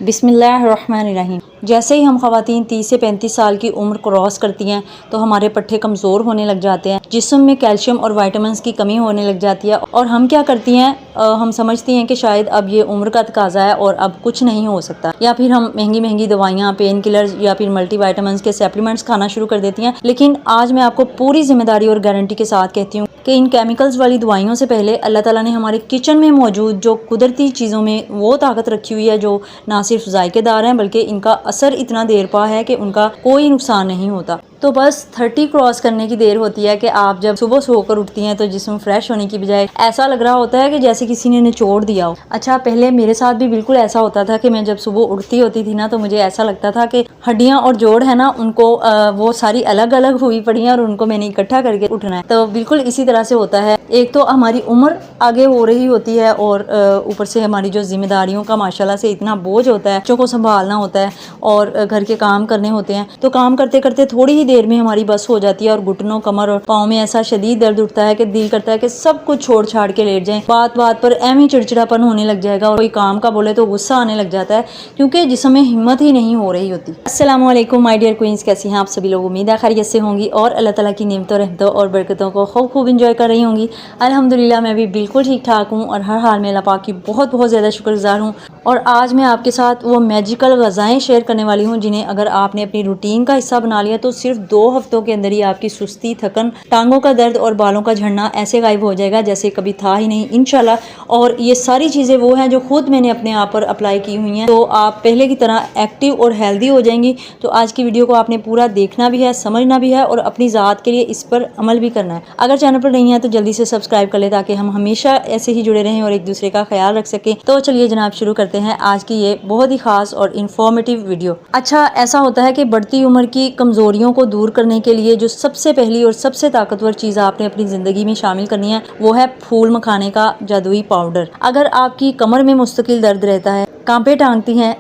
बिस्मिल्लाहिर्रहमानिर्रहीम। जैसे ही हम ख़वातीन 30 से 35 साल की उम्र क्रॉस करती हैं तो हमारे पट्टे कमज़ोर होने लग जाते हैं, जिस्म में कैल्शियम और विटामिन्स की कमी होने लग जाती है और हम क्या करती हैं, हम समझती हैं कि शायद अब ये उम्र का तकाजा है और अब कुछ नहीं हो सकता, या फिर हम महंगी महंगी दवाइयाँ, पेन किलर्स या फिर मल्टीविटामिन्स के सप्लीमेंट्स खाना शुरू कर देती हैं। लेकिन आज मैं आपको पूरी जिम्मेदारी और गारंटी के साथ कहती हूँ कि इन केमिकल्स वाली दवाइयों से पहले अल्लाह ताला ने हमारे किचन में मौजूद जो कुदरती चीज़ों में वो ताकत रखी हुई है जो ना सिर्फ जायकेदार हैं बल्कि इनका असर इतना देर पा है कि उनका कोई नुकसान नहीं होता। तो बस 30 क्रॉस करने की देर होती है कि आप जब सुबह सोकर उठती हैं तो जिस्म फ्रेश होने की बजाय ऐसा लग रहा होता है कि जैसे किसी ने निचोड़ दिया हो। अच्छा, पहले मेरे साथ भी बिल्कुल ऐसा होता था कि मैं जब सुबह उठती होती थी ना तो मुझे ऐसा लगता था कि हड्डियां और जोड़ है ना उनको वो सारी अलग अलग हुई पड़ी हैं और उनको मैंने इकट्ठा करके उठना है। तो बिल्कुल इसी तरह से होता है। एक तो हमारी उम्र आगे हो रही होती है और ऊपर से हमारी जो जिम्मेदारियों का माशाल्लाह से इतना बोझ होता है, बच्चों को संभालना होता है और घर के काम करने होते हैं। तो काम करते करते थोड़ी ही देर में हमारी बस हो जाती है और घुटनों, कमर और पाँव में ऐसा शदीद दर्द उठता है कि दिल करता है कि सब कुछ छोड़ छाड़ के लेट जाएं। बात बात पर एम ही चिड़चिड़ापन होने लग जाएगा और कोई काम का बोले तो गुस्सा आने लग जाता है क्योंकि जिस्म में हिम्मत ही नहीं हो रही होती। अस्सलाम वालेकुम माय डियर क्वींस, कैसी हैं आप सभी लोग? उम्मीद है खैरियत से होंगी और अल्लाह ताला की नेमतों, रहमतों और बरकतों को खूब इंजॉय कर रही होंगी। अल्हम्दुलिल्लाह मैं भी बिल्कुल ठीक ठाक हूँ और हर हाल में अल्लाह पाक की बहुत बहुत ज़्यादा शुक्रगुजार हूँ। और आज मैं आपके साथ वो मैजिकल ग़िज़ाएँ शेयर करने वाली हूँ जिन्हें अगर आपने अपनी रूटीन का हिस्सा बना लिया तो सिर्फ 2 हफ्तों के अंदर ही आपकी सुस्ती, थकन, टांगों का दर्द और बालों का झड़ना ऐसे गायब हो जाएगा जैसे कभी था ही नहीं इंशाल्लाह। और ये सारी चीज़ें वो हैं जो खुद मैंने अपने आप पर अप्लाई की हुई हैं, तो आप पहले की तरह एक्टिव और हेल्दी हो जाएंगी। तो आज की वीडियो को आपने पूरा देखना भी है, समझना भी है और अपनी ज़ात के लिए इस पर अमल भी करना है। अगर चैनल पर नहीं है तो जल्दी से सब्सक्राइब कर ले ताकि हम हमेशा ऐसे ही जुड़े रहें और एक दूसरे का ख्याल रख सकें। तो चलिए जनाब शुरू करते हैं आज की ये बहुत ही खास और इन्फॉर्मेटिव वीडियो। अच्छा, ऐसा होता है कि बढ़ती उम्र की कमजोरियों को दूर करने के लिए जो सबसे पहली और सबसे ताकतवर चीज़ आपने अपनी ज़िंदगी में शामिल करनी है वो है फूल मखाने का जादुई पाउडर। अगर आपकी कमर में मुस्तकिल दर्द रहता है, कांपे टांगती हैं,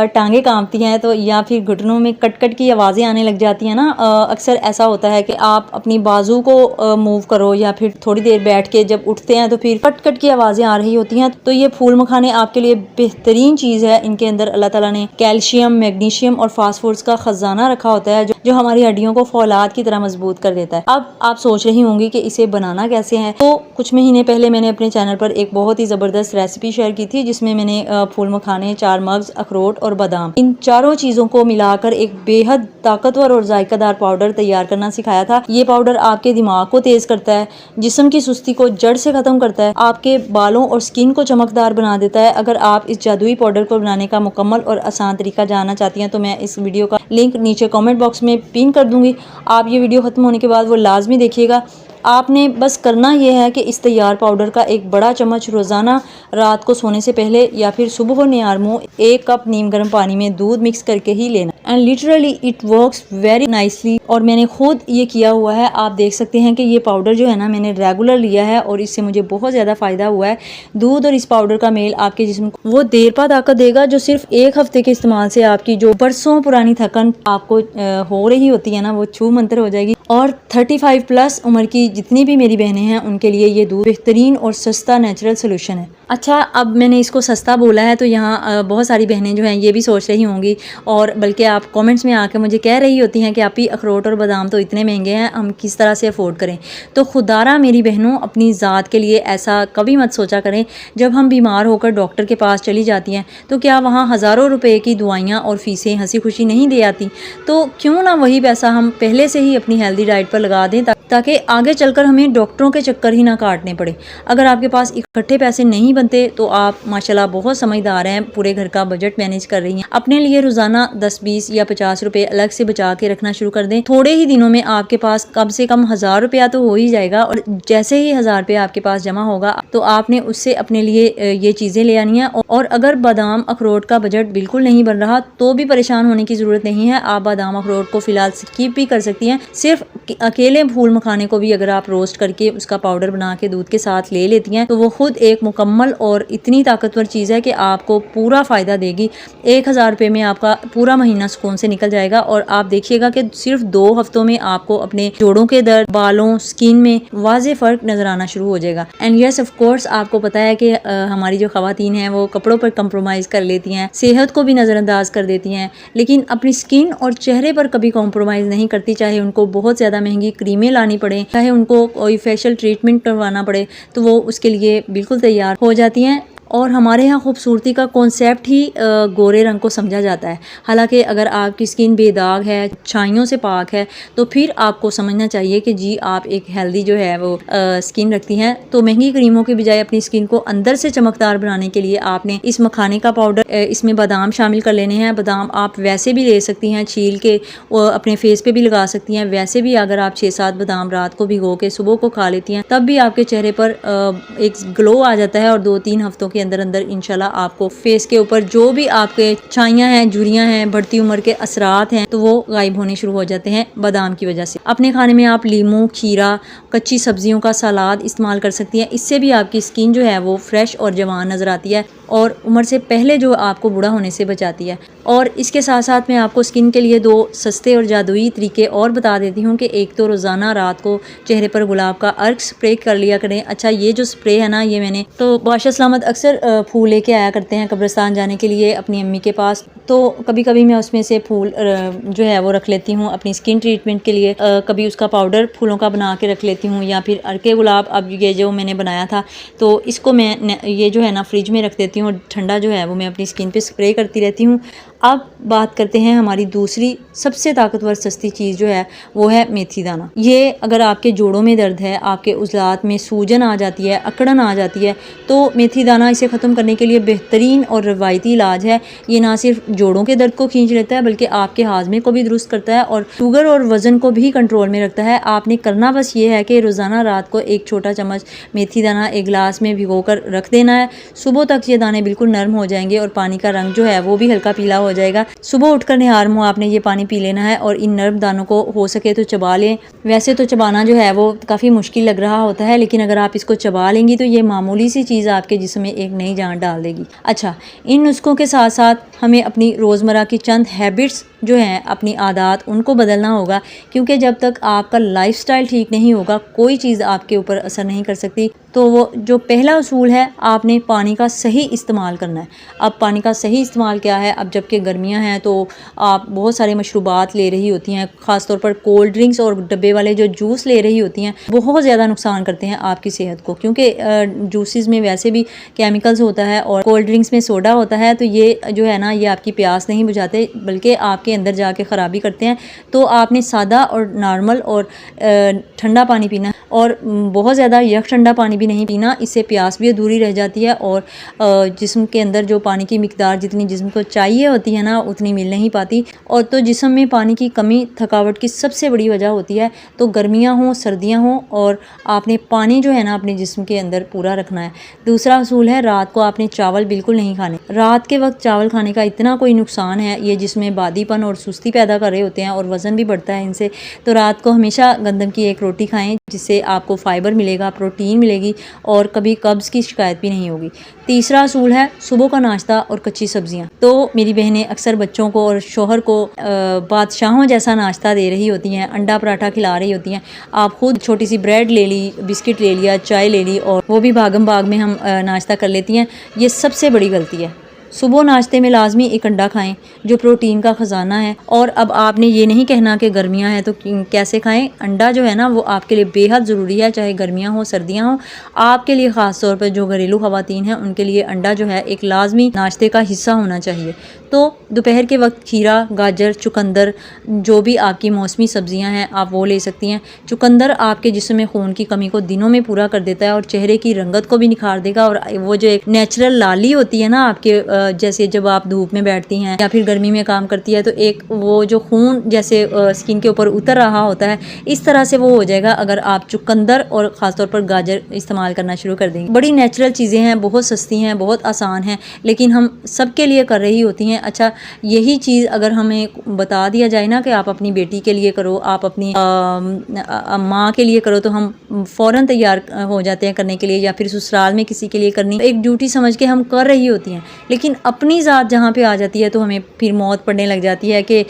टांगे कांपती हैं, तो या फिर घुटनों में कट कट की आवाज़ें आने लग जाती हैं ना, अक्सर ऐसा होता है कि आप अपनी बाजू को मूव करो या फिर थोड़ी देर बैठ के जब उठते हैं तो फिर कट कट की आवाज़ें आ रही होती हैं, तो ये फूल मखाने आपके लिए बेहतरीन चीज़ है। इनके अंदर अल्लाह ताला ने कैल्शियम, मैग्नीशियम और फास्फोरस का खजाना रखा होता है जो हमारी हड्डियों को फौलाद की तरह मजबूत कर देता है। अब आप सोच रही होंगी कि इसे बनाना कैसे है, तो कुछ महीने पहले मैंने अपने चैनल पर एक बहुत ही ज़बरदस्त रेसिपी शेयर की थी जिसमें मैंने फूल मखाने, 4 मग्ज, अखरोट और बादाम, इन चारों चीज़ों को मिलाकर एक बेहद ताकतवर और जायकादार पाउडर तैयार करना सिखाया था। ये पाउडर आपके दिमाग को तेज़ करता है, जिस्म की सुस्ती को जड़ से ख़त्म करता है, आपके बालों और स्किन को चमकदार बना देता है। अगर आप इस जादुई पाउडर को बनाने का मुकम्मल और आसान तरीका जानना चाहती हैं तो मैं इस वीडियो का लिंक नीचे कमेंट बॉक्स में पिन कर दूंगी। आप ये वीडियो ख़त्म होने के बाद वो लाजमी देखिएगा। आपने बस करना यह है कि इस तैयार पाउडर का एक बड़ा चम्मच रोज़ाना रात को सोने से पहले या फिर सुबह नियार मुँह 1 कप नीम गर्म पानी में दूध मिक्स करके ही लेना। And literally it works very nicely और मैंने खुद ये किया हुआ है। आप देख सकते हैं कि ये पाउडर जो है ना मैंने रेगुलर लिया है और इससे मुझे बहुत ज़्यादा फ़ायदा हुआ है। दूध और इस पाउडर का मेल आपके जिस्म को वो देर पा ताकत देगा जो सिर्फ 1 हफ्ते के इस्तेमाल से आपकी जो बरसों पुरानी थकन आपको हो रही होती है ना वो छू मंतर हो जाएगी। और 35 प्लस उम्र की जितनी भी मेरी बहनें हैं उनके लिए ये दूध बेहतरीन और सस्ता नेचुरल सोल्यूशन है। अच्छा, अब मैंने इसको सस्ता बोला है तो यहाँ बहुत सारी बहनें जो हैं ये भी सोच रही होंगी और बल्कि आप कमेंट्स में आकर मुझे कह रही होती हैं कि आप ही अखरोट और बादाम तो इतने महंगे हैं, हम किस तरह से अफोर्ड करें। तो खुदारा मेरी बहनों, अपनी ज़ात के लिए ऐसा कभी मत सोचा करें। जब हम बीमार होकर डॉक्टर के पास चली जाती हैं तो क्या वहाँ हज़ारों रुपए की दवाइयाँ और फीसें हंसी खुशी नहीं दे आती? तो क्यों ना वही पैसा हम पहले से ही अपनी हेल्दी डाइट पर लगा दें ताकि आगे चलकर हमें डॉक्टरों के चक्कर ही ना काटने पड़े। अगर आपके पास इकट्ठे पैसे नहीं बनते तो आप माशाल्लाह बहुत समझदार हैं, पूरे घर का बजट मैनेज कर रही हैं। अपने लिए रोजाना 10, 20 या 50 रुपए अलग से बचा के रखना शुरू कर दें। थोड़े ही दिनों में आपके पास कम से कम 1000 रुपया तो हो ही जाएगा और जैसे ही 1000 रुपया आपके पास जमा होगा तो आपने उससे अपने लिए ये चीजें ले आनी है। और अगर बादाम अखरोट का बजट बिल्कुल नहीं बन रहा तो भी परेशान होने की जरूरत नहीं है। आप बादाम अखरोट को फिलहाल स्किप भी कर सकती हैं। सिर्फ अकेले फूल मखाने को भी अगर आप रोस्ट करके उसका पाउडर बना के दूध के साथ ले लेती हैं तो वो खुद एक मुकम्मल और इतनी ताकतवर चीज़ है कि आपको पूरा फ़ायदा देगी। 1000 रुपये में आपका पूरा महीना सुकून से निकल जाएगा और आप देखिएगा कि सिर्फ 2 हफ्तों में आपको अपने जोड़ों के दर्द, बालों, स्किन में वाज़ेह फ़र्क नज़र आना शुरू हो जाएगा। एंड यस ऑफ कोर्स आपको पता है कि हमारी जो ख़वातीन हैं वो कपड़ों पर कंप्रोमाइज़ कर लेती हैं, सेहत को भी नज़रअंदाज कर देती हैं, लेकिन अपनी स्किन और चेहरे पर कभी कॉम्प्रोमाइज़ नहीं करती। चाहे उनको बहुत ज़्यादा महंगी क्रीमें लानी पड़े, चाहे उनको कोई फेशियल ट्रीटमेंट करवाना पड़े, तो वो उसके लिए बिल्कुल तैयार हो जाती हैं। और हमारे यहाँ खूबसूरती का कॉन्सेप्ट ही गोरे रंग को समझा जाता है। हालांकि अगर आपकी स्किन बेदाग है, छाइयों से पाक है, तो फिर आपको समझना चाहिए कि जी आप एक हेल्दी जो है वो स्किन रखती हैं। तो महंगी क्रीमों के बजाय अपनी स्किन को अंदर से चमकदार बनाने के लिए आपने इस मखाने का पाउडर, इसमें बादाम शामिल कर लेने हैं। बादाम आप वैसे भी ले सकती हैं, छील के अपने फेस पे भी लगा सकती हैं। वैसे भी अगर आप 6-7 बादाम रात को भिगो के सुबह को खा लेती हैं, तब भी आपके चेहरे पर एक ग्लो आ जाता है और 2-3 हफ्तों के अंदर अंदर इंशाल्लाह आपको फेस के ऊपर जो भी आपके छाइयां हैं, झुर्रियां हैं, बढ़ती उम्र के असरात हैं, तो वो गायब होने शुरू हो जाते हैं बादाम की वजह से। अपने खाने में आप लीमू, खीरा, कच्ची सब्जियों का सलाद इस्तेमाल कर सकती हैं। इससे भी आपकी स्किन जो है वो फ्रेश और जवान नज़र आती है और उम्र से पहले जो आपको बूढ़ा होने से बचाती है। और इसके साथ साथ मैं आपको स्किन के लिए 2 सस्ते और जादुई तरीके और बता देती हूँ कि एक तो रोज़ाना रात को चेहरे पर गुलाब का अर्क स्प्रे कर लिया करें। अच्छा, ये जो स्प्रे है ना, ये मैंने तो बादशाह सलामत अक्सर फूल लेके आया करते हैं कब्रिस्तान जाने के लिए अपनी अम्मी के पास, तो कभी कभी मैं उसमें से फूल जो है वो रख लेती हूँ अपनी स्किन ट्रीटमेंट के लिए। कभी उसका पाउडर फूलों का बना के रख लेती हूँ, या फिर अर्के गुलाब, अब ये जो मैंने बनाया था तो इसको मैं ये जो है ना फ्रिज में रख देती हूँ और ठंडा जो है वो मैं अपनी स्किन पे स्प्रे करती रहती हूँ। अब बात करते हैं हमारी दूसरी सबसे ताकतवर सस्ती चीज़ जो है वो है मेथी दाना। ये अगर आपके जोड़ों में दर्द है, आपके उज़लात में सूजन आ जाती है, अकड़न आ जाती है, तो मेथी दाना इसे ख़त्म करने के लिए बेहतरीन और रवायती इलाज है। ये ना सिर्फ जोड़ों के दर्द को खींच लेता है बल्कि आपके हाजमे को भी दुरुस्त करता है और शुगर और वज़न को भी कंट्रोल में रखता है। आपने करना बस ये है कि रोज़ाना रात को 1 छोटा चम्मच मेथी दाना एक गिलास में भिगो कर रख देना है। सुबह तक ये दाने बिल्कुल नरम हो जाएंगे और पानी का रंग जो है वो भी हल्का पीला हो जाएगा। सुबह उठकर निहार मुँह आपने ये पानी पी लेना है और इन नरम दानों को हो सके तो चबा लें। वैसे तो चबाना जो है वो काफ़ी मुश्किल लग रहा होता है, लेकिन अगर आप इसको चबा लेंगी तो ये मामूली सी चीज़ आपके जिस्म में एक नई जान डाल देगी। अच्छा, इन नुस्खों के साथ साथ हमें अपनी रोज़मर्रा की चंद हैबिट्स जो हैं, अपनी आदत, उनको बदलना होगा, क्योंकि जब तक आपका लाइफस्टाइल ठीक नहीं होगा कोई चीज़ आपके ऊपर असर नहीं कर सकती। तो वो जो पहला उसूल है, आपने पानी का सही इस्तेमाल करना है। अब पानी का सही इस्तेमाल क्या है, अब जबकि गर्मियां हैं तो आप बहुत सारे मशरूबात ले रही होती हैं, ख़ासतौर पर कोल्ड ड्रिंक्स और डब्बे वाले जो जूस ले रही होती हैं, बहुत ज़्यादा नुकसान करते हैं आपकी सेहत को, क्योंकि जूसेस में वैसे भी केमिकल्स होता है और कोल्ड ड्रिंक्स में सोडा होता है। तो ये जो है ना, ये आपकी प्यास नहीं बुझाते बल्कि आपके अंदर जाके ख़राबी करते हैं। तो आपने सादा और नॉर्मल और ठंडा पानी पीना, और बहुत ज़्यादा यख ठंडा पानी भी नहीं पीना, इससे प्यास भी अधूरी रह जाती है और जिस्म के अंदर जो पानी की मिकदार जितनी जिस्म को चाहिए होती है ना, उतनी मिल नहीं पाती। और तो जिस्म में पानी की कमी थकावट की सबसे बड़ी वजह होती है। तो गर्मियाँ हों, सर्दियाँ हों, और आपने पानी जो है ना अपने जिस्म के अंदर पूरा रखना है। दूसरा असूल है, रात को आपने चावल बिल्कुल नहीं खाने। रात के वक्त चावल खाने का इतना कोई नुकसान है, ये जिसमें बादीपन और सुस्ती पैदा कर रहे होते हैं और वज़न भी बढ़ता है इनसे। तो रात को हमेशा गंदम की एक रोटी खाएं, जिससे आपको फाइबर मिलेगा, प्रोटीन मिलेगी और कभी कब्ज़ की शिकायत भी नहीं होगी। तीसरा असूल है सुबह का नाश्ता और कच्ची सब्जियां। तो मेरी बहनें अक्सर बच्चों को और शोहर को बादशाहों जैसा नाश्ता दे रही होती हैं, अंडा पराठा खिला रही होती हैं। आप खुद छोटी सी ब्रेड ले ली, बिस्किट ले लिया, चाय ले ली, और वो भी भागम भाग में हम नाश्ता कर लेती हैं। ये सबसे बड़ी गलती है। सुबह नाश्ते में लाजमी एक अंडा खाएं जो प्रोटीन का ख़जाना है। और अब आपने ये नहीं कहना कि गर्मियां हैं तो कैसे खाएं। अंडा जो है ना वो आपके लिए बेहद ज़रूरी है, चाहे गर्मियां हो सर्दियां हो। आपके लिए ख़ास तौर पर जो घरेलू ख़वातीन हैं उनके लिए अंडा जो है एक लाजमी नाश्ते का हिस्सा होना चाहिए। तो दोपहर के वक्त खीरा, गाजर, चुकंदर, जो भी आपकी मौसमी सब्जियां हैं आप वो ले सकती हैं। चुकंदर आपके जिस्म में खून की कमी को दिनों में पूरा कर देता है और चेहरे की रंगत को भी निखार देगा। और वो जो एक नेचुरल लाली होती है ना आपके जैसे जब आप धूप में बैठती हैं या फिर गर्मी में काम करती है तो एक वो जो खून जैसे स्किन के ऊपर उतर रहा होता है, इस तरह से वो हो जाएगा अगर आप चुकंदर और ख़ासतौर पर गाजर इस्तेमाल करना शुरू कर देंगे। बड़ी नेचुरल चीज़ें हैं, बहुत सस्ती हैं, बहुत आसान हैं, लेकिन हम सबके लिए कर रही होती हैं। अच्छा, यही चीज़ अगर हमें बता दिया जाए ना कि आप अपनी बेटी के लिए करो, आप अपनी माँ के लिए करो, तो हम फ़ौरन तैयार हो जाते हैं करने के लिए, या फिर ससुराल में किसी के लिए करनी एक ड्यूटी समझ के हम कर रही होती हैं। लेकिन अपनी ज़ात जहाँ पे आ जाती है तो हमें फिर मौत पड़ने लग जाती है कि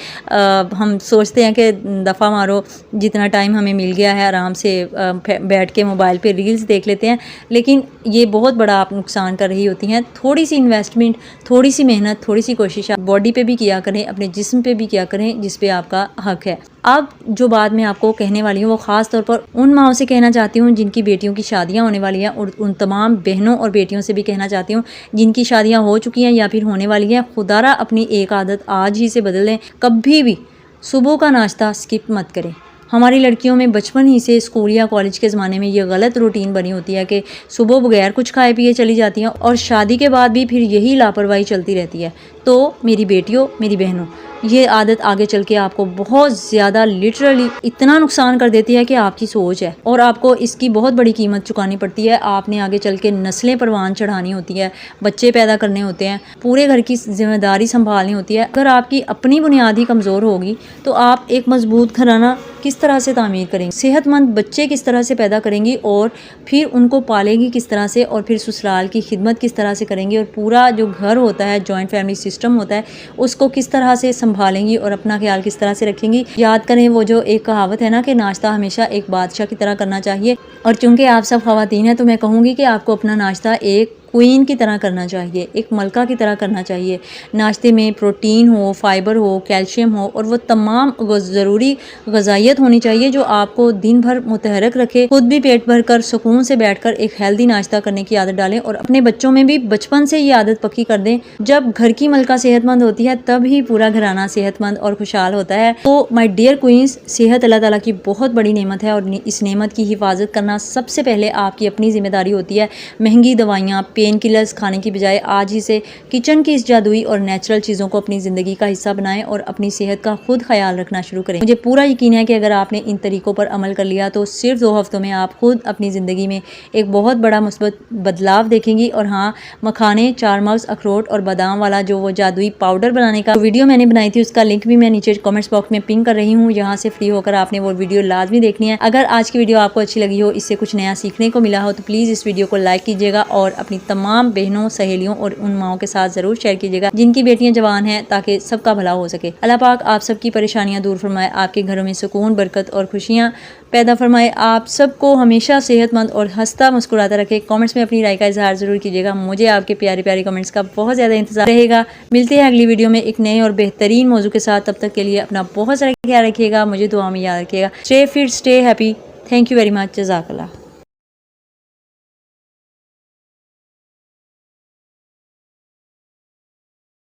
हम सोचते हैं कि दफ़ा मारो, जितना टाइम हमें मिल गया है आराम से बैठ के मोबाइल पे रील्स देख लेते हैं। लेकिन ये बहुत बड़ा आप नुकसान कर रही होती हैं। थोड़ी सी इन्वेस्टमेंट, थोड़ी सी मेहनत, थोड़ी सी कोशिश आप बॉडी पे भी किया करें, अपने जिस्म पे भी किया करें जिस पे आपका हक है। अब जो बात मैं आपको कहने वाली हूँ वो ख़ास तौर पर उन माओं से कहना चाहती हूँ जिनकी बेटियों की शादियाँ होने वाली हैं, और उन तमाम बहनों और बेटियों से भी कहना चाहती हूँ जिनकी शादियाँ हो चुकी हैं या फिर होने वाली हैं। खुदारा अपनी एक आदत आज ही से बदल लें, कभी भी सुबह का नाश्ता स्किप मत करें। हमारी लड़कियों में बचपन ही से स्कूल या कॉलेज के ज़माने में ये गलत रूटीन बनी होती है कि सुबह बगैर कुछ खाए पिए चली जाती हैं, और शादी के बाद भी फिर यही लापरवाही चलती रहती है। तो मेरी बेटियों, मेरी बहनों, ये आदत आगे चल के आपको बहुत ज़्यादा लिटरली इतना नुकसान कर देती है कि आपकी सोच है, और आपको इसकी बहुत बड़ी कीमत चुकानी पड़ती है। आपने आगे चल के नस्लें परवान चढ़ानी होती है, बच्चे पैदा करने होते हैं, पूरे घर की जिम्मेदारी संभालनी होती है। अगर आपकी अपनी बुनियाद ही कमज़ोर होगी तो आप एक मजबूत घराना किस तरह से तामीर करेंगे, सेहतमंद बच्चे किस तरह से पैदा करेंगी, और फिर उनको पालेंगी किस तरह से, और फिर ससुराल की खिदमत किस तरह से करेंगी, और पूरा जो घर होता है, जॉइंट फैमिली सिस्टम होता है, उसको किस तरह से संभालेंगी और अपना ख्याल किस तरह से रखेंगी। याद करें वो जो एक कहावत है ना कि नाश्ता हमेशा एक बादशाह की तरह करना चाहिए। और चूंकि आप सब ख़वातीन हैं तो मैं कहूँगी कि आपको अपना नाश्ता एक क्वीन की तरह करना चाहिए, एक मलका की तरह करना चाहिए। नाश्ते में प्रोटीन हो, फाइबर हो, कैल्शियम हो, और वो तमाम ज़रूरी ग़िज़ाइयत होनी चाहिए जो आपको दिन भर मुतहरक रखे। खुद भी पेट भर कर सुकून से बैठकर एक हेल्दी नाश्ता करने की आदत डालें, और अपने बच्चों में भी बचपन से ये आदत पक्की कर दें। जब घर की मलका सेहतमंद होती है तब ही पूरा घराना सेहतमंद और खुशहाल होता है। तो माय डियर क्वींस, सेहत अल्लाह ताला की बहुत बड़ी नेमत है, और इस नेमत की हिफाजत करना सबसे पहले आपकी अपनी जिम्मेदारी होती है। महंगी दवाइयाँ, पेन किलर्स खाने की बजाय आज ही से किचन की इस जादुई और नेचुरल चीज़ों को अपनी ज़िंदगी का हिस्सा बनाएं और अपनी सेहत का खुद ख्याल रखना शुरू करें। मुझे पूरा यकीन है कि अगर आपने इन तरीक़ों पर अमल कर लिया तो सिर्फ 2 हफ्तों में आप खुद अपनी ज़िंदगी में एक बहुत बड़ा मुस्बत बदलाव देखेंगी। और हाँ, मखाने, चारमग्स, अखरोट और बादाम वाला जो वो जादुई पाउडर बनाने का वीडियो मैंने बनाई थी, उसका लिंक भी मैं नीचे कमेंट्स बॉक्स में पिन कर रही हूँ। यहाँ से फ्री होकर आपने वो वीडियो लाजमी देखनी है। अगर आज की वीडियो आपको अच्छी लगी हो, इससे कुछ नया सीखने को मिला हो, तो प्लीज़ इस वीडियो को लाइक कीजिएगा और अपनी तमाम बहनों, सहेलियों और उन माओं के साथ ज़रूर शेयर कीजिएगा जिनकी बेटियां जवान हैं, ताकि सबका भला हो सके। अल्लाह पाक आप सबकी परेशानियां दूर फरमाए, आपके घरों में सुकून, बरकत और खुशियां पैदा फरमाए। आप सबको हमेशा सेहतमंद और हंसता मुस्कुराता रखे। कमेंट्स में अपनी राय का इजहार ज़रूर कीजिएगा। मुझे आपके प्यारे प्यारे कमेंट्स का बहुत ज़्यादा इंतजार रहेगा। मिलते हैं अगली वीडियो में एक नए और बेहतरीन मौजू के साथ। तब तक के लिए अपना बहुत सारा ख्याल रखिएगा, मुझे दुआ में याद रखिएगा। Stay fit, stay happy. Thank you very much. जज़ाकल्लाह।